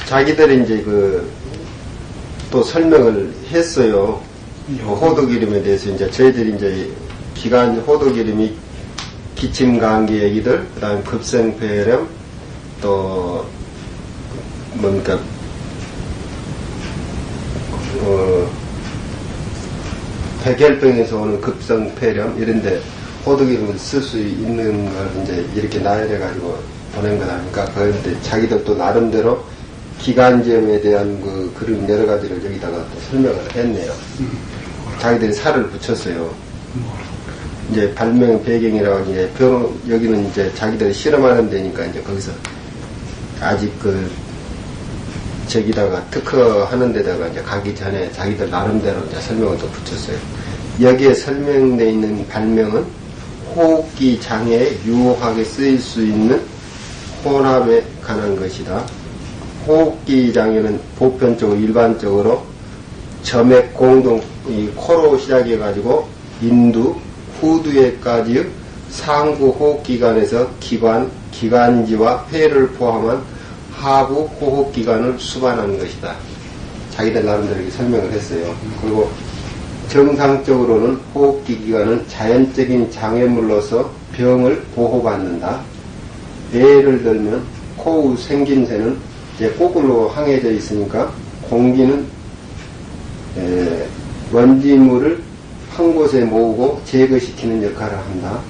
자기들이 이제 또 설명을 했어요. 호두기름에 대해서 이제 저희들이 이제 호두기름이 기침감기 얘기들, 그 다음에 급성폐렴, 또, 뭔가, 백혈병에서 오는 급성폐렴, 이런데 호두기름을 쓸 수 있는 걸 이제 이렇게 나열해가지고 보낸 거다. 그러니까 그런데 자기들도 나름대로 기관지염에 대한 그런 여러 가지를 여기다가 또 설명을 했네요. 자기들이 살을 붙였어요. 이제 발명 배경이라고 이제 여기는 이제 자기들이 실험하는 데니까 이제 거기서 아직 저기다가 특허하는 데다가 이제 가기 전에 자기들 나름대로 이제 설명을 또 붙였어요. 여기에 설명되어 있는 발명은 호흡기 장애에 유효하게 쓰일 수 있는 혼합에 관한 것이다. 호흡기 장애는 보편적으로 일반적으로 점액 공동 이 코로 시작해가지고 인두, 후두에까지 상부 호흡기관에서 기관지와 폐를 포함한 하부 호흡기관을 수반하는 것이다. 자기들 나름대로 이렇게 설명을 했어요. 그리고 정상적으로는 호흡기 기관은 자연적인 장애물로서 병을 보호받는다. 예를 들면 코의 생김새는 이제 거꾸로 항해져 있으니까 공기는 먼지물을 한 곳에 모으고 제거시키는 역할을 한다.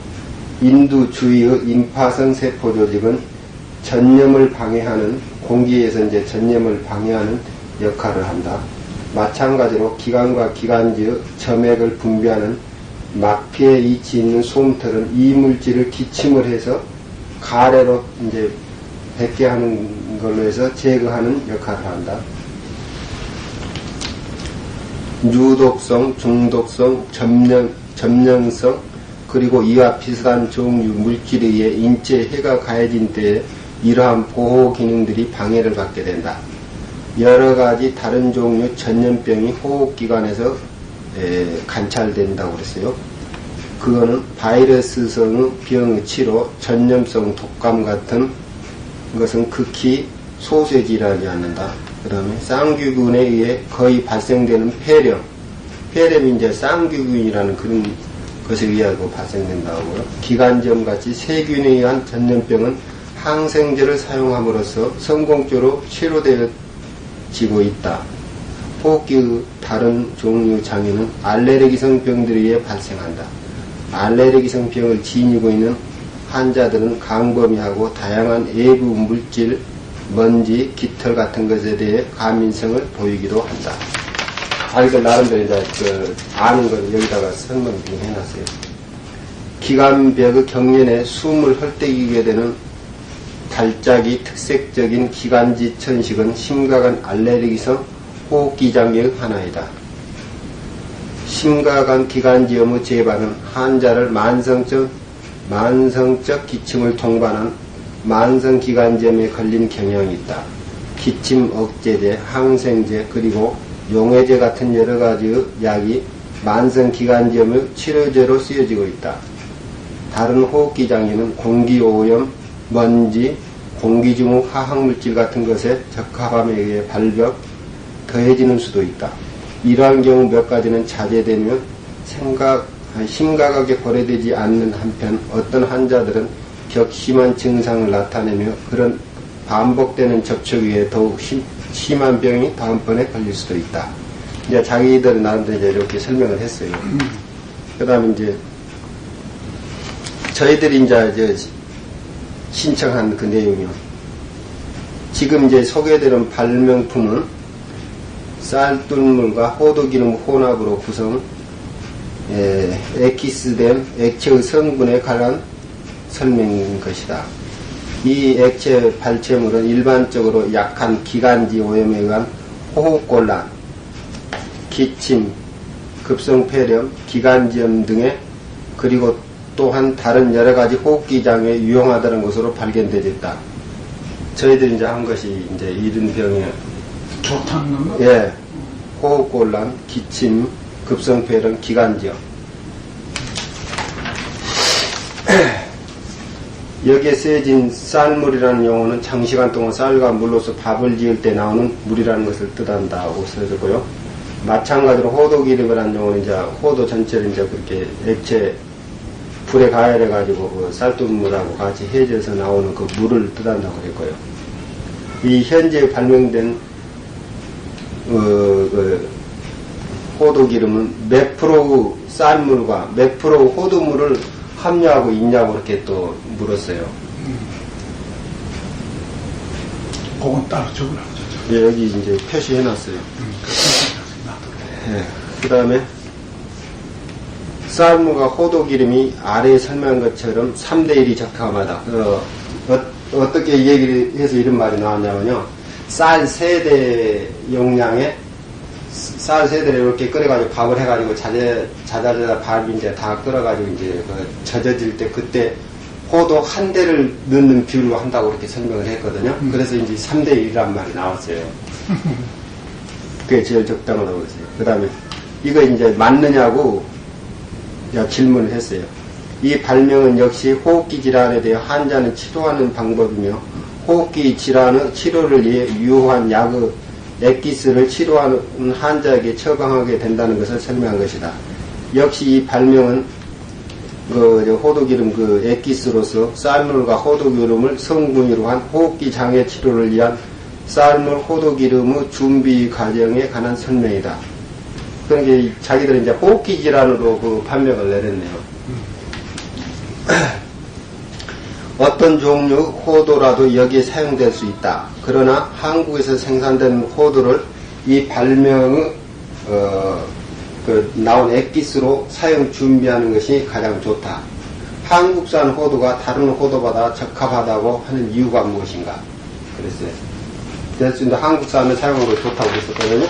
인두 주위의 임파선 세포 조직은 전염을 방해하는 공기에서 이제 전염을 방해하는 역할을 한다. 마찬가지로 기관과 기관지의 점액을 분비하는 막피에 위치 있는 솜털은 이물질을 기침을 해서 가래로 이제 뱉게 하는 걸로 해서 제거하는 역할을 한다. 유독성, 중독성, 점령성, 그리고 이와 비슷한 종류 물질에 의해 인체에 해가 가해진 때에 이러한 보호 기능들이 방해를 받게 된다. 여러 가지 다른 종류 전염병이 호흡기관에서 관찰된다고 그랬어요. 그거는 바이러스성의 병의 치료, 전염성 독감 같은 것은 극히 소수의 질환이지 않는다. 그 다음에 쌍규균에 의해 거의 발생되는 폐렴이 이제 쌍규균이라는 그런 것에 의하고 발생된다고요. 기관지염 같이 세균에 의한 전염병은 항생제를 사용함으로써 성공적으로 치료되어지고 있다. 호흡기의 다른 종류 장애는 알레르기성 병들에 의해 발생한다. 알레르기성 병을 지니고 있는 환자들은 광범위하고 다양한 외부 물질, 먼지, 깃털 같은 것에 대해 과민성을 보이기도 한다. 자기들 나름대로 이제 아는 걸 여기다가 설명 좀 해놨어요. 기관벽의 경련에 숨을 헐떡이게 되는 발작이 특색적인 기관지 천식은 심각한 알레르기성 호흡기 장애의 하나이다. 심각한 기관지염의 재발은 환자를 만성적 기침을 동반한 만성기관지염에 걸린 경향이 있다. 기침 억제제, 항생제, 그리고 용해제 같은 여러 가지의 약이 만성기관지염의 치료제로 쓰여지고 있다. 다른 호흡기 장애는 공기오염, 먼지, 공기 중 화학물질 같은 것에 적합함에 의해 발병, 더해지는 수도 있다. 이러한 경우 몇 가지는 자제되면 심각하게 고려되지 않는 한편 어떤 환자들은 격심한 증상을 나타내며 그런 반복되는 접촉에 의해 더욱 심한 병이 다음번에 걸릴 수도 있다. 이제 자기들 나름대로 이제 이렇게 설명을 했어요. 그 다음에 이제 저희들이 이제 신청한 그 내용이요. 지금 이제 소개되는 발명품은 쌀뜨물과 호두기름 혼합으로 구성, 액기스된 액체의 성분에 관한 설명인 것이다. 이 액체 발체물은 일반적으로 약한 기관지 오염에 의한 호흡곤란, 기침, 급성폐렴, 기관지염 등의 그리고 또한 다른 여러 가지 호흡기 장애에 유용하다는 것으로 발견되었다. 저희들이 이제 한 것이 이제 이런 병에 좋다는 거? 예, 호흡곤란, 기침, 급성폐렴, 기관지염. 여기에 쓰여진 쌀물이라는 용어는 장시간 동안 쌀과 물로서 밥을 지을 때 나오는 물이라는 것을 뜻한다고 써졌고요. 마찬가지로 호도기름이라는 용어는 이제 호도 전체를 이제 그렇게 액체 불에 가열해가지고 그 쌀뜨물하고 같이 해져서 나오는 그 물을 뜻한다고 그랬고요. 이 현재 발명된 그 호도기름은 몇 프로 쌀물과 몇 프로 호두물을 함유하고 있냐고 이렇게 또 물었어요. 그건 따로 적으라고 죠. 예, 여기 이제 표시해놨어요. 예, 그 다음에 쌀물과 호두기름이 아래에 설명한 것처럼 3대1이 적합하다. 어떻게 얘기를 해서 이런 말이 나왔냐면요. 쌀 세대 용량에 쌀 세대를 이렇게 끓여가지고 밥을 해가지고 자자자자 밥이 이제 다 끓어가지고 이제 젖어질 때 그때 호도 한 대를 넣는 비율로 한다고 이렇게 설명을 했거든요. 그래서 이제 3대1이란 말이 나왔어요. 그게 제일 적당하다고 그랬어요. 그 다음에 이거 이제 맞느냐고 질문을 했어요. 이 발명은 역시 호흡기 질환에 대해 환자는 치료하는 방법이며 호흡기 질환의 치료를 위해 유효한 약의 액기스를 치료하는 환자에게 처방하게 된다는 것을 설명한 것이다. 역시 이 발명은 호두기름 액기스로서 쌀물과 호두기름을 성분으로 한 호흡기 장애 치료를 위한 쌀물 호두기름의 준비 과정에 관한 설명이다. 그러니까 자기들은 이제 호흡기 질환으로 그 판명을 내렸네요. 어떤 종류 호도라도 여기에 사용될 수 있다. 그러나 한국에서 생산된 호도를 이 발명의 나온 액기스로 사용 준비하는 것이 가장 좋다. 한국산 호두가 다른 호두보다 적합하다고 하는 이유가 무엇인가? 그랬어요. 그래서 한국산을 사용하는 것이 좋다고 그랬었거든요.